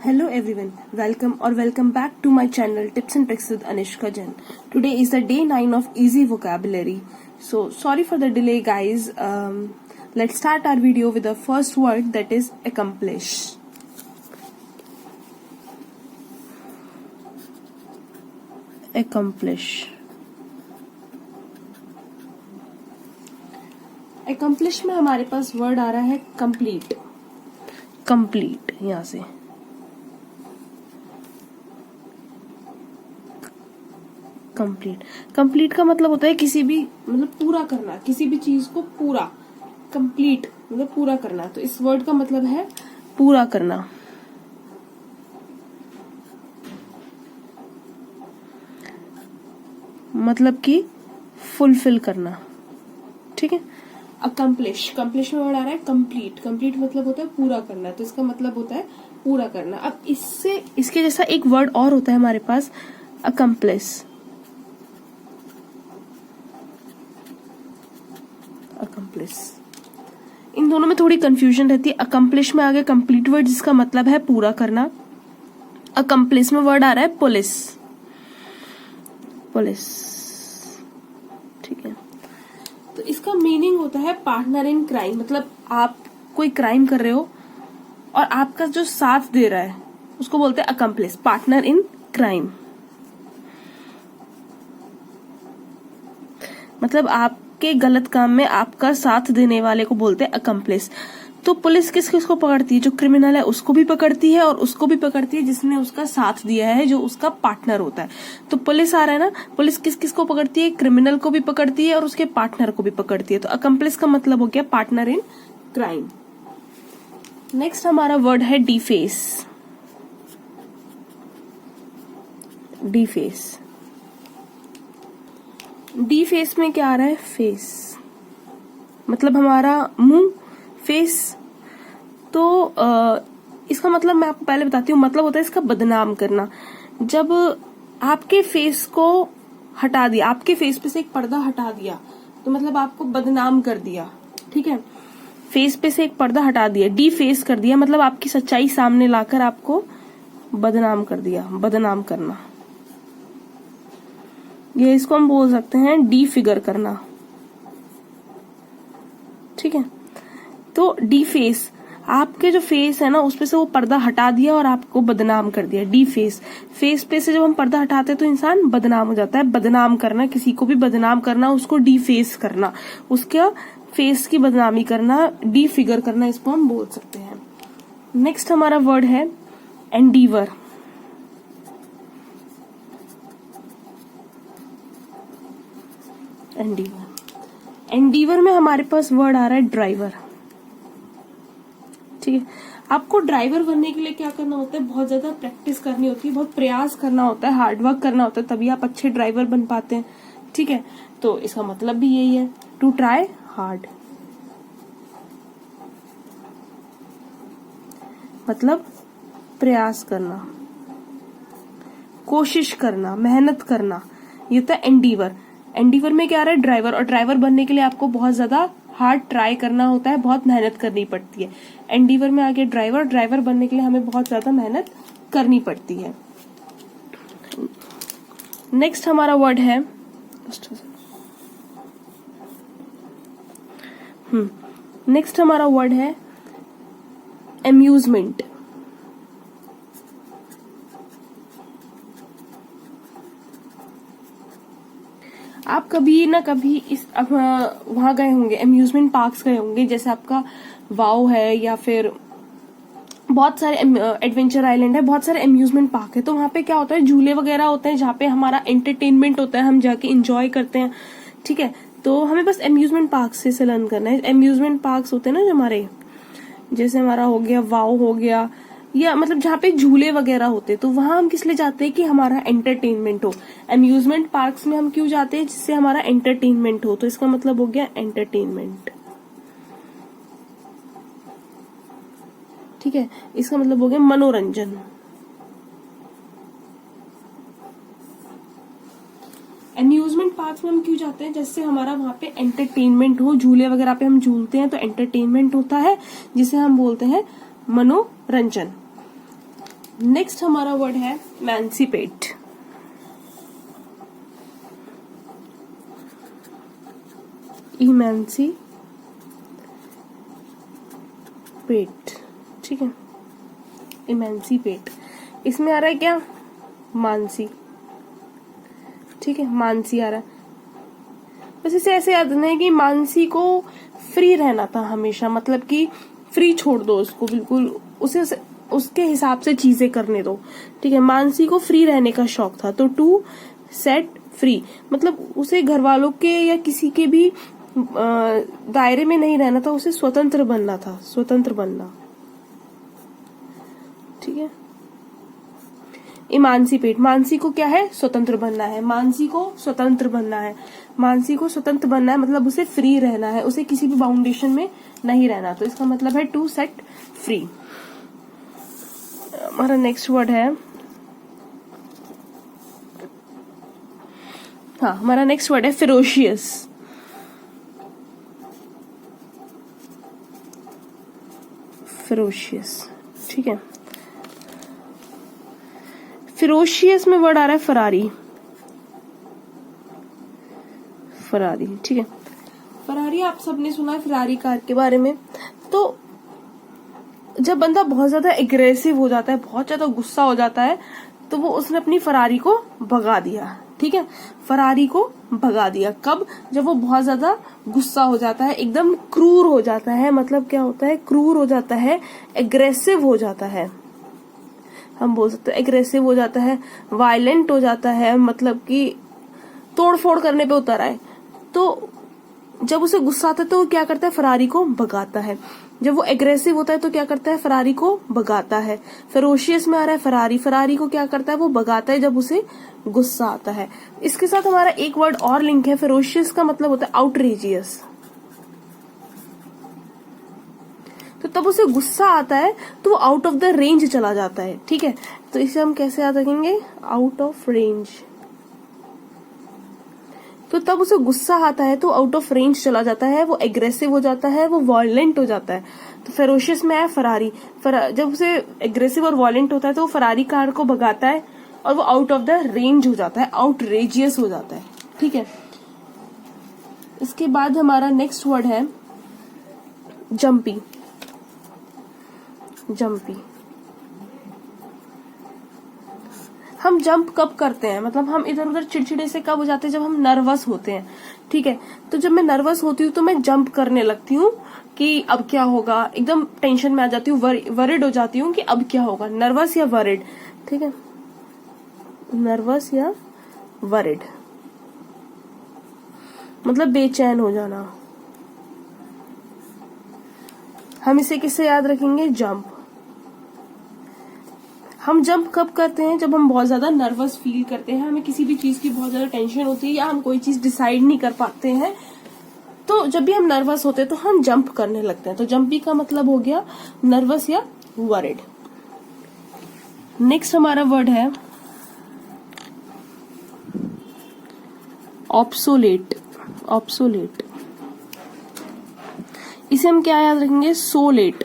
Hello everyone, welcome back to my channel Tips and Tricks with Anishka Jain. Today is the day 9 of easy vocabulary. So sorry for the delay guys. Let's start our video with the first word, that is accomplish. Accomplish. Accomplish में हमारे पास word आ रहा है complete. Complete यहाँ से complete का मतलब होता है किसी भी मतलब पूरा करना, किसी भी चीज को पूरा, कंप्लीट मतलब पूरा करना। तो इस वर्ड का मतलब है पूरा करना। मतलब कि फुलफिल करना, ठीक है। अकम्प्लिश में वर्ड आ रहा है कंप्लीट मतलब होता है पूरा करना, तो इसका मतलब होता है पूरा करना। अब इसके जैसा एक वर्ड और होता है हमारे पास, अकम्प्लिस। इन दोनों में थोड़ी कंफ्यूजन रहती है। अकम्प्लिश में आगे कंप्लीट वर्ड जिसका मतलब है पूरा करना। अकम्प्लिस में वर्ड आ रहा है पुलिस, ठीक है। तो इसका मीनिंग होता है पार्टनर इन क्राइम, मतलब आप कोई क्राइम कर रहे हो और आपका जो साथ दे रहा है उसको बोलते हैं अकम्प्लिस, पार्टनर इन क्राइम। मतलब आपके गलत काम में आपका साथ देने वाले को बोलते हैं अकम्प्लिस। तो पुलिस किस किस को पकड़ती है? जो क्रिमिनल है उसको भी पकड़ती है और उसको भी पकड़ती है जिसने उसका साथ दिया है, जो उसका पार्टनर होता है। तो पुलिस आ रहा है ना, पुलिस किस किस को पकड़ती है? क्रिमिनल को भी पकड़ती है और उसके पार्टनर को भी पकड़ती है। तो अकम्प्लिस का मतलब हो गया पार्टनर इन क्राइम। नेक्स्ट हमारा वर्ड है डिफेस। डिफेस में क्या आ रहा है? फेस, मतलब हमारा मुंह, फेस। तो इसका मतलब मैं आपको पहले बताती हूँ। मतलब होता है इसका बदनाम करना। जब आपके फेस को हटा दिया, आपके फेस पे से एक पर्दा हटा दिया, तो मतलब आपको बदनाम कर दिया, ठीक है। फेस पे से एक पर्दा हटा दिया, डिफेस कर दिया, मतलब आपकी सच्चाई सामने लाकर आपको बदनाम कर दिया, बदनाम करना। ये इसको हम बोल सकते हैं डिफिगर करना, ठीक है। तो डिफेस, आपके जो फेस है ना उस पे से वो पर्दा हटा दिया और आपको बदनाम कर दिया, डिफेस। फेस पे से जब हम पर्दा हटाते हैं तो इंसान बदनाम हो जाता है। बदनाम करना, किसी को भी बदनाम करना, उसको डिफेस करना, उसका फेस की बदनामी करना, डिफिगर करना, इसको हम बोल सकते हैं। नेक्स्ट हमारा वर्ड है एंडीवर। एंडीवर में हमारे पास वर्ड आ रहा है ड्राइवर, ठीक है। आपको ड्राइवर बनने के लिए क्या करना होता है? बहुत ज्यादा प्रैक्टिस करनी होती है, बहुत प्रयास करना होता है, हार्डवर्क करना होता है, तभी आप अच्छे ड्राइवर बन पाते हैं, ठीक है। तो इसका मतलब भी यही है, टू ट्राई हार्ड, मतलब प्रयास करना, कोशिश करना, मेहनत करना, ये होता है एंडीवर। एंडीवर में क्या आ रहा है? ड्राइवर। और ड्राइवर बनने के लिए आपको बहुत ज्यादा हार्ड ट्राई करना होता है, बहुत मेहनत करनी पड़ती है। एंडीवर में आगे ड्राइवर बनने के लिए हमें बहुत ज्यादा मेहनत करनी पड़ती है। नेक्स्ट हमारा वर्ड है नेक्स्ट हमारा वर्ड है एम्यूजमेंट। आप कभी ना कभी वहां गए होंगे, एम्यूजमेंट पार्क्स गए होंगे, जैसे आपका वाओ है या फिर बहुत सारे एडवेंचर आइलैंड है, बहुत सारे एम्यूजमेंट पार्क है। तो वहां पे क्या होता है? झूले वगैरह होते हैं जहाँ पे हमारा एंटरटेनमेंट होता है, हम जाके इंजॉय करते हैं, ठीक है। तो हमें बस एम्यूजमेंट पार्क से लर्न करना है। एम्यूजमेंट पार्क होते हैं ना जो हमारे, जैसे हमारा हो गया वाओ हो गया, या मतलब जहाँ पे झूले वगैरह होते, तो वहां हम किस लिए जाते हैं? कि हमारा एंटरटेनमेंट हो। एम्यूजमेंट पार्क्स में हम क्यों जाते हैं? जिससे हमारा एंटरटेनमेंट हो। तो इसका मतलब हो गया एंटरटेनमेंट, ठीक है। इसका मतलब हो गया मनोरंजन। एम्यूजमेंट पार्क में हम क्यों जाते हैं? जिससे हमारा वहां पे एंटरटेनमेंट हो, झूले वगैरह पे हम झूलते हैं तो एंटरटेनमेंट होता है, जिसे हम बोलते हैं मनोरंजन। नेक्स्ट हमारा वर्ड है मैंसिपेट। इमेंसिपेट, ठीक है, इमेंसिपेट। इसमें आ रहा है क्या, मानसी, ठीक है, मानसी आ रहा है। बस इसे ऐसे याद रखना है कि मानसी को फ्री रहना था हमेशा, मतलब कि फ्री छोड़ दो उसको, बिल्कुल उसे उसके हिसाब से चीजें करने दो, ठीक है। मानसी को फ्री रहने का शौक था, तो टू सेट फ्री मतलब उसे घर वालों के या किसी के भी दायरे में नहीं रहना था, उसे स्वतंत्र बनना था, स्वतंत्र बनना, ठीक है। इमांसिपेट, मानसी को क्या है, स्वतंत्र बनना है, मानसी को स्वतंत्र बनना है, मानसी को स्वतंत्र बनना है मतलब उसे फ्री रहना है, उसे किसी भी बाउंडेशन में नहीं रहना, तो इसका मतलब है टू सेट फ्री। हमारा नेक्स्ट वर्ड है, हाँ हमारा नेक्स्ट वर्ड है फेरोशियस। फेरोशियस, ठीक है। फेरोशियस में वर्ड आ रहा है फरारी, फरारी, ठीक है। फरारी आप सबने सुना है फरारी कार के बारे में। तो जब बंदा बहुत ज्यादा एग्रेसिव हो जाता है, बहुत ज्यादा गुस्सा हो जाता है, तो वो उसने अपनी फरारी को भगा दिया, ठीक है, फरारी को भगा दिया। कब, जब वो बहुत ज्यादा गुस्सा हो जाता है, एकदम क्रूर हो जाता है, मतलब क्या होता है, क्रूर हो जाता है, एग्रेसिव हो जाता है, हम बोल सकते हैं एग्रेसिव हो जाता है, वायलेंट हो जाता है, मतलब कि तोड़ फोड़ करने पे उतर आए। तो जब उसे गुस्सा आता है तो वो क्या करता है, फरारी को भगाता है। जब वो एग्रेसिव होता है तो क्या करता है, फरारी को भगाता है। फेरोशियस में आ रहा है फरारी, फरारी को क्या करता है, वो भगाता है जब उसे गुस्सा आता है। इसके साथ हमारा एक वर्ड और लिंक है, फेरोशियस का मतलब होता है आउटरेजियस। तो तब उसे गुस्सा आता है तो वो आउट ऑफ द रेंज चला जाता है, ठीक है। तो इसे हम कैसे याद रखेंगे, आउट ऑफ रेंज। तो तब उसे गुस्सा आता है तो आउट ऑफ रेंज चला जाता है, वो एग्रेसिव हो जाता है, वो वायलेंट हो जाता है। तो फेरोशियस में है फरारी, जब उसे एग्रेसिव और वायलेंट होता है तो वो फरारी कार को भगाता है और वो आउट ऑफ द रेंज हो जाता है, आउटरेजियस हो जाता है, ठीक है। इसके बाद हमारा नेक्स्ट वर्ड है जंपी। जंपी, हम जंप कब करते हैं, मतलब हम इधर उधर चिड़चिड़े से कब हो जाते हैं, जब हम नर्वस होते हैं, ठीक है। तो जब मैं नर्वस होती हूँ तो मैं जंप करने लगती हूँ कि अब क्या होगा, एकदम टेंशन में आ जाती हूँ, वरिड हो जाती हूँ कि अब क्या होगा, नर्वस या वरिड, ठीक है, नर्वस या वरिड मतलब बेचैन हो जाना। हम इसे किससे याद रखेंगे, जंप। हम जंप कब करते हैं, जब हम बहुत ज्यादा नर्वस फील करते हैं, हमें किसी भी चीज की बहुत ज्यादा टेंशन होती है या हम कोई चीज डिसाइड नहीं कर पाते हैं, तो जब भी हम नर्वस होते हैं तो हम जंप करने लगते हैं। तो जंपी का मतलब हो गया नर्वस या वरिड। नेक्स्ट हमारा वर्ड है ऑब्सोलेट। ऑब्सोलेट, इसे हम क्या याद रखेंगे, सो लेट।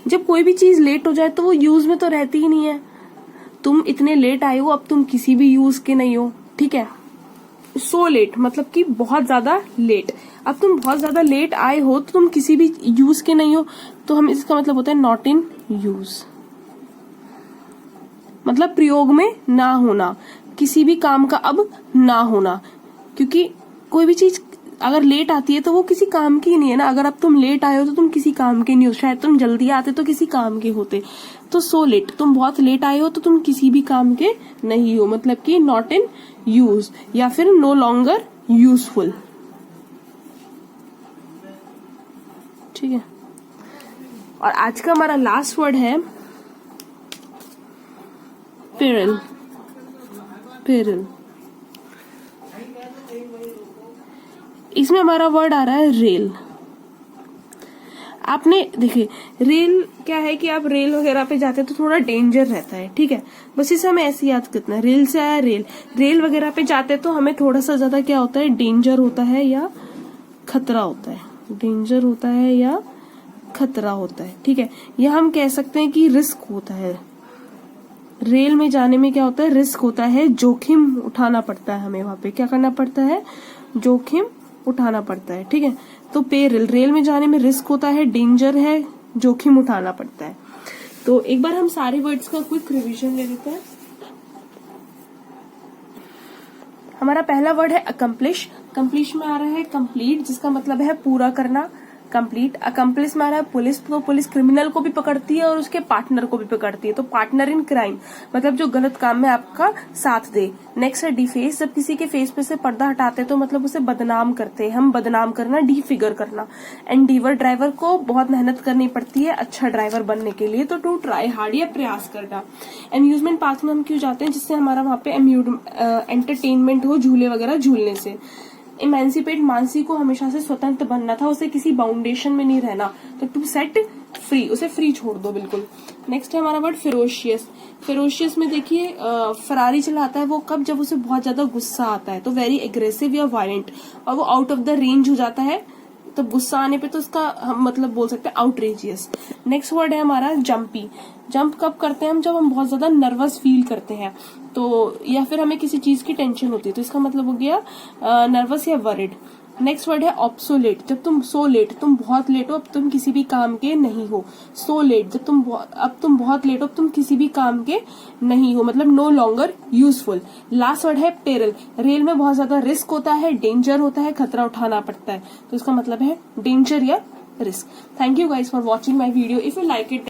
जब कोई भी चीज लेट हो जाए तो वो यूज में तो रहती ही नहीं है। तुम इतने लेट आए हो, अब तुम किसी भी यूज के नहीं हो, ठीक है। सो लेट मतलब कि बहुत ज्यादा लेट, अब तुम बहुत ज्यादा लेट आए हो तो तुम किसी भी यूज के नहीं हो, तो हम इसका मतलब होता है नॉट इन यूज, मतलब प्रयोग में ना होना, किसी भी काम का अब ना होना। क्योंकि कोई भी चीज अगर लेट आती है तो वो किसी काम की नहीं है ना। अगर अब तुम लेट आए हो तो तुम किसी काम के नहीं हो, शायद तुम जल्दी आते तो किसी काम के होते। तो सो लेट, तुम बहुत लेट आए हो तो तुम किसी भी काम के नहीं हो, मतलब कि नॉट इन यूज या फिर नो लॉन्गर यूजफुल, ठीक है। और आज का हमारा लास्ट वर्ड है पेरिल। पेरिल, इसमें हमारा वर्ड आ रहा है रेल। आपने देखिए रेल क्या है कि आप रेल वगैरह पे जाते हैं तो थोड़ा डेंजर रहता है, ठीक है। बस इसे हमें ऐसे याद करना है, रेल से आया रेल। रेल वगैरह पे जाते हैं तो हमें थोड़ा सा ज्यादा क्या होता है, डेंजर होता है या खतरा होता है, डेंजर होता है या खतरा होता है, ठीक है, या हम कह सकते हैं कि रिस्क होता है। रेल में जाने में क्या होता है, रिस्क होता है, जोखिम उठाना पड़ता है हमें, वहां पे क्या करना पड़ता है, जोखिम उठाना पड़ता है, ठीक है। तो पेरिल, रेल में जाने में रिस्क होता है, डेंजर है, जोखिम उठाना पड़ता है। तो एक बार हम सारे वर्ड्स का क्विक रिवीजन ले लेते हैं। हमारा पहला वर्ड है अकम्प्लिश। अकम्प्लिश में आ रहा है कंप्लीट, जिसका मतलब है पूरा करना, कंप्लीट। अकम्प्लिश में आ रहा है पुलिस, तो पुलिस क्रिमिनल को भी पकड़ती है और उसके पार्टनर को भी पकड़ती है, तो पार्टनर इन क्राइम, मतलब जो गलत काम में आपका साथ दे। नेक्स्ट है डिफेस, जब किसी के फेस पे से पर्दा हटाते हैं तो मतलब उसे बदनाम करते हैं हम, बदनाम करना, डिफिगर करना। एंडीवर, ड्राइवर को बहुत मेहनत करनी पड़ती है अच्छा ड्राइवर बनने के लिए, तो टू ट्राई हार्ड, या प्रयास करना। एम्यूजमेंट पार्क में हम क्यों जाते हैं, जिससे हमारा वहां पे एंटरटेनमेंट हो, झूले वगैरह झूलने से। इमेंसिपेट, मानसी को हमेशा से स्वतंत्र बनना था, उसे किसी बाउंडेशन में नहीं रहना, तो टू सेट फ्री, उसे फ्री छोड़ दो बिल्कुल। नेक्स्ट है हमारा वर्ड फेरोशियस। फेरोशियस में देखिए फरारी चलाता है वो कब, जब उसे बहुत ज्यादा गुस्सा आता है, तो वेरी एग्रेसिव या वायलेंट, और वो आउट ऑफ द रेंज हो जाता है, तो गुस्सा आने पे तो उसका हम मतलब बोल सकते हैं आउटरेजियस। नेक्स्ट वर्ड है हमारा जंपी। जंप कब करते हैं हम, जब हम बहुत ज्यादा नर्वस फील करते हैं, तो या फिर हमें किसी चीज की टेंशन होती है, तो इसका मतलब हो गया नर्वस या वरिड। नेक्स्ट वर्ड है ऑब्सोलेट, जब तुम सो लेट, तुम बहुत लेट हो, अब तुम किसी भी काम के नहीं हो। सो लेट, जब अब तुम बहुत लेट हो, अब तुम किसी भी काम के नहीं हो, मतलब no longer useful. Last word है पेरिल। रेल में बहुत ज्यादा रिस्क होता है, डेंजर होता है, खतरा उठाना पड़ता है, तो इसका मतलब है डेंजर या risk. Thank you guys for watching my video. If you like it